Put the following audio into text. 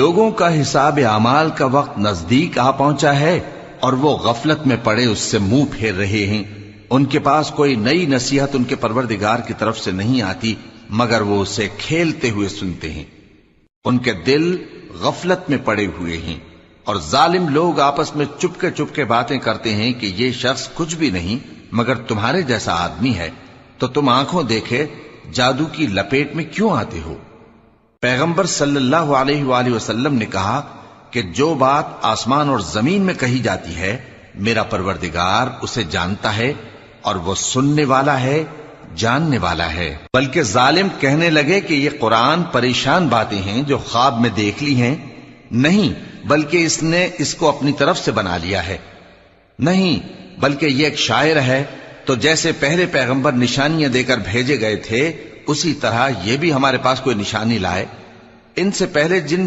لوگوں کا حساب اعمال کا وقت نزدیک آ پہنچا ہے اور وہ غفلت میں پڑے اس سے منہ پھیر رہے ہیں۔ ان کے پاس کوئی نئی نصیحت ان کے پروردگار کی طرف سے نہیں آتی مگر وہ اسے کھیلتے ہوئے سنتے ہیں۔ ان کے دل غفلت میں پڑے ہوئے ہیں، اور ظالم لوگ آپس میں چپکے باتیں کرتے ہیں کہ یہ شخص کچھ بھی نہیں مگر تمہارے جیسا آدمی ہے، تو تم آنکھوں دیکھے جادو کی لپیٹ میں کیوں آتے ہو؟ پیغمبر صلی اللہ علیہ وآلہ وسلم نے کہا کہ جو بات آسمان اور زمین میں کہی جاتی ہے میرا پروردگار اسے جانتا ہے اور وہ سننے والا ہے، جاننے والا ہے۔ بلکہ ظالم کہنے لگے کہ یہ قرآن پریشان باتیں ہیں جو خواب میں دیکھ لی ہیں، نہیں بلکہ اس نے اس کو اپنی طرف سے بنا لیا ہے، نہیں بلکہ یہ ایک شاعر ہے۔ تو جیسے پہلے پیغمبر نشانیاں دے کر بھیجے گئے تھے اسی طرح یہ بھی ہمارے پاس کوئی نشانی لائے۔ ان سے پہلے جن